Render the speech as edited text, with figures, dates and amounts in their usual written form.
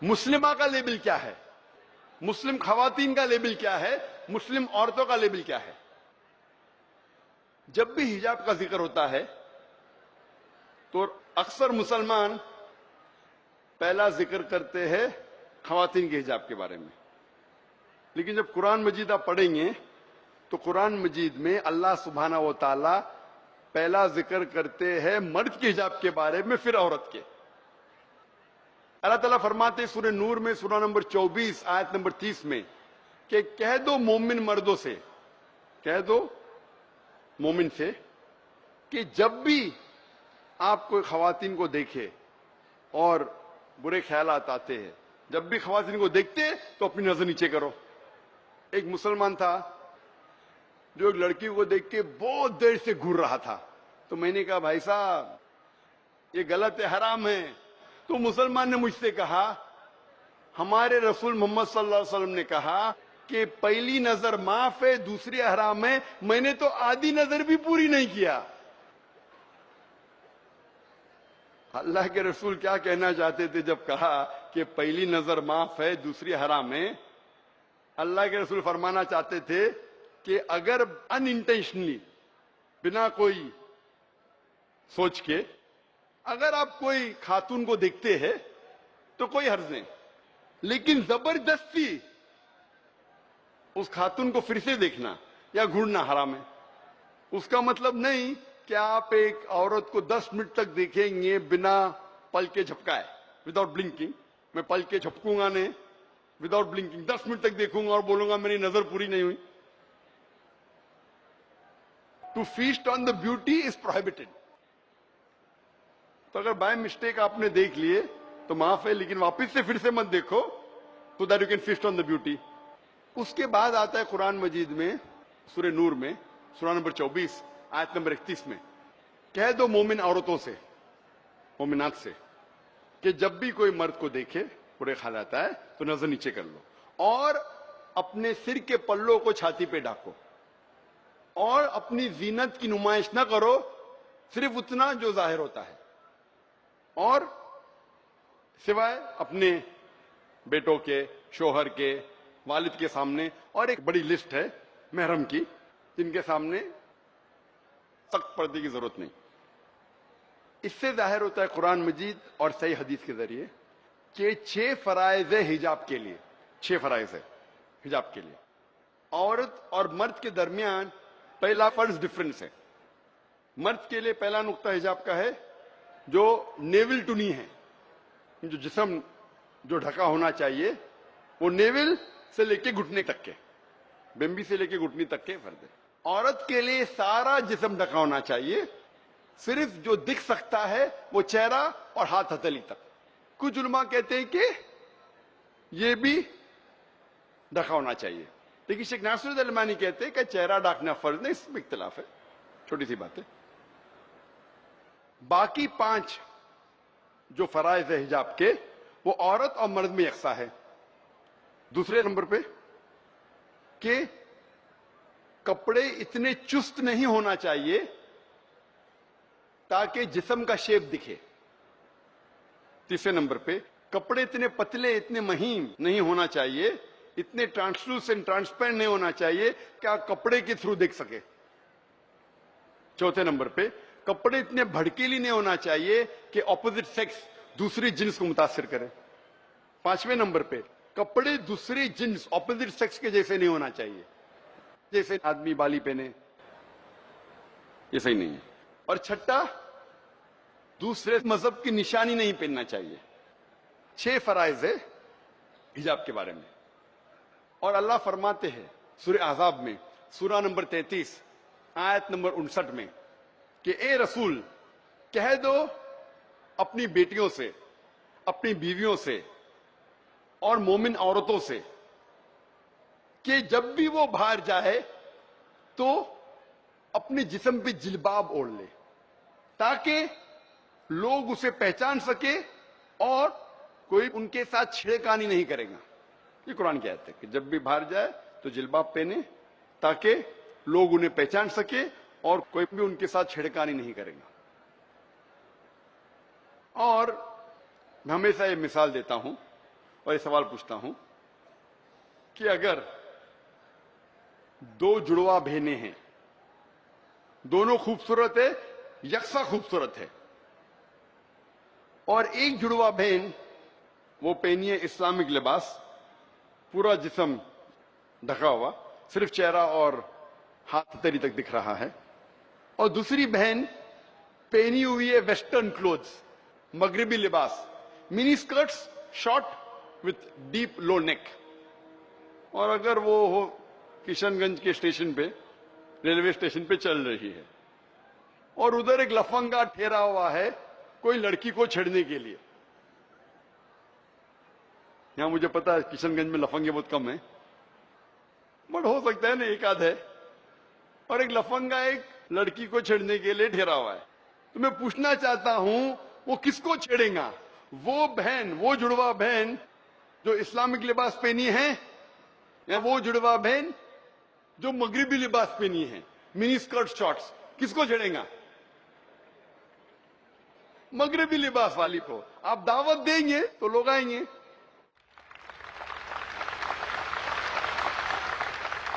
مسلمہ کا لیبل کیا ہے, مسلم خواتین کا لیبل کیا ہے, مسلم عورتوں کا لیبل کیا ہے. جب بھی حجاب کا ذکر ہوتا ہے تو اکثر مسلمان پہلا ذکر کرتے ہیں خواتین کے حجاب کے بارے میں, لیکن جب قرآن مجید آپ پڑھیں گے تو قرآن مجید میں اللہ سبحانہ و تعالی پہلا ذکر کرتے ہیں مرد کے حجاب کے بارے میں, پھر عورت کے. اللہ تعالیٰ فرماتے ہیں سورہ نور میں سورہ نمبر 24 آیت نمبر 30 میں کہ کہہ دو مومن مردوں سے, کہہ دو مومن سے کہ جب بھی آپ کوئی خواتین کو دیکھے اور برے خیالات آتے ہیں, جب بھی خواتین کو دیکھتے تو اپنی نظر نیچے کرو. ایک مسلمان تھا جو ایک لڑکی کو دیکھ کے بہت دیر سے گھور رہا تھا, تو میں نے کہا بھائی صاحب یہ غلط ہے, حرام ہے. تو مسلمان نے مجھ سے کہا ہمارے رسول محمد صلی اللہ علیہ وسلم نے کہا کہ پہلی نظر معاف ہے, دوسری حرام ہے. میں نے تو آدھی نظر بھی پوری نہیں کیا. اللہ کے رسول کیا کہنا چاہتے تھے جب کہا کہ پہلی نظر معاف ہے, دوسری حرام ہے؟ اللہ کے رسول فرمانا چاہتے تھے کہ اگر ان انٹینشنلی, بنا کوئی سوچ کے, اگر آپ کوئی خاتون کو دیکھتے ہیں تو کوئی حرج نہیں, لیکن زبردستی اس خاتون کو پھر سے دیکھنا یا گھورنا حرام ہے. اس کا مطلب نہیں کہ آپ ایک عورت کو 10 منٹ تک دیکھیں گے بنا پل کے جھپکائے, وداؤٹ بلنکنگ. میں پل کے جھپکوں گا نہیں, وداؤٹ بلنکنگ 10 منٹ تک دیکھوں گا اور بولوں گا میری نظر پوری نہیں ہوئی. To feast on the beauty is prohibited. تو اگر بائی مسٹیک آپ نے دیکھ لیے تو معاف ہے, لیکن واپس سے پھر سے مت دیکھو, so that you can feast on the beauty. اس کے بعد آتا ہے قرآن مجید میں سورہ نور میں سورہ نمبر 24 آیت نمبر 31 میں کہہ دو مومن عورتوں سے, مومنات سے, کہ جب بھی کوئی مرد کو دیکھے برے خیال آتا ہے تو نظر نیچے کر لو, اور اپنے سر کے پلوں کو چھاتی پہ ڈھانکو, اور اپنی زینت کی نمائش نہ کرو, صرف اتنا جو ظاہر ہوتا ہے, اور سوائے اپنے بیٹوں کے, شوہر کے, والد کے سامنے, اور ایک بڑی لسٹ ہے محرم کی جن کے سامنے سخت پردے کی ضرورت نہیں. اس سے ظاہر ہوتا ہے قرآن مجید اور صحیح حدیث کے ذریعے کہ 6 فرائض ہے حجاب کے لیے, 6 فرائض ہے حجاب کے لیے. عورت اور مرد کے درمیان پہلا فرض ڈفرنس ہے. مرد کے لیے پہلا نقطہ حجاب کا ہے جو نیول ٹو نی ہے, جو جسم جو ڈھکا ہونا چاہیے وہ نیول سے لے کے گھٹنے تک کے, بمبی سے لے کے گھٹنی تک کے فرض ہے. عورت کے لیے سارا جسم ڈھکا ہونا چاہیے, صرف جو دکھ سکتا ہے وہ چہرہ اور ہاتھ ہتھیلی تک. کچھ علماء کہتے ہیں کہ یہ بھی ڈھکا ہونا چاہیے, لیکن شیخ ناصر الالبانی کہتے ہیں کہ چہرہ ڈھانکنا فرض نہیں, اس میں اختلاف ہے, چھوٹی سی بات ہے. باقی 5 جو فرائض ہے حجاب کے وہ عورت اور مرد میں یکساں ہے. دوسرے نمبر پہ کہ کپڑے اتنے چست نہیں ہونا چاہیے تاکہ جسم کا شیپ دکھے. تیسرے نمبر پہ کپڑے اتنے پتلے, اتنے مہین نہیں ہونا چاہیے, اتنے ٹرانسلوسنٹ, ٹرانسپیرنٹ نہیں ہونا چاہیے کہ آپ کپڑے کے تھرو دیکھ سکے. چوتھے نمبر پہ کپڑے اتنے بھڑکیلی نہیں ہونا چاہیے کہ اپوزٹ سیکس دوسری جنس کو متاثر کرے. 5ویں نمبر پہ کپڑے دوسری جنس اپوزٹ سیکس کے جیسے نہیں ہونا چاہیے, جیسے آدمی بالی پہنے, یہ صحیح نہیں ہے. اور چھٹا, دوسرے مذہب کی نشانی نہیں پہننا چاہیے. 6 فرائض ہے حجاب کے بارے میں. اور اللہ فرماتے ہیں سورہ احزاب میں سورہ نمبر 33 آیت نمبر 59 میں کہ اے رسول کہہ دو اپنی بیٹیوں سے, اپنی بیویوں سے اور مومن عورتوں سے کہ جب بھی وہ باہر جائے تو اپنے جسم پہ جلباب اوڑھ لے تاکہ لوگ اسے پہچان سکے اور کوئی ان کے ساتھ چھیڑخانی نہیں کرے گا. یہ قرآن کی آیت ہے کہ جب بھی باہر جائے تو جلباب پہنے تاکہ لوگ انہیں پہچان سکے اور کوئی بھی ان کے ساتھ چھیڑخانی نہیں کرے گا. اور میں ہمیشہ یہ مثال دیتا ہوں اور یہ سوال پوچھتا ہوں کہ اگر دو جڑواں بہنیں ہیں، دونوں خوبصورت ہے، یکساں خوبصورت ہے، اور ایک جڑواں بہن وہ پہنی ہے اسلامک لباس، پورا جسم ڈھکا ہوا، صرف چہرہ اور ہاتھ تری تک دکھ رہا ہے، اور دوسری بہن پہنی ہوئی ہے ویسٹرن کلوتھز، مغربی لباس، منی اسکرٹس، شارٹ وتھ ڈیپ لو نیک، اور اگر وہ ہو کشن گنج کے اسٹیشن پہ، ریلوے اسٹیشن پہ چل رہی ہے، اور ادھر ایک لفنگا ٹھہرا ہوا ہے کوئی لڑکی کو چھیڑنے کے لیے. یہاں مجھے پتا ہے کشن گنج میں لفنگے بہت کم ہیں، بٹ ہو سکتا ہے نا ایک آدھ ہے، اور ایک لفنگا ایک لڑکی کو چھیڑنے کے لیے ٹھہرا ہوا ہے. تو میں پوچھنا چاہتا ہوں وہ کس کو چھیڑے گا؟ وہ بہن، وہ جڑواں بہن جو اسلامک لباس پہنی ہے، یا وہ جڑواں بہن جو مغربی لباس پہنی ہے، منی اسکرٹ شارٹس؟ کس کو چھیڑے گا؟ مغربی لباس والی کو. آپ دعوت دیں گے تو لوگ آئیں گے.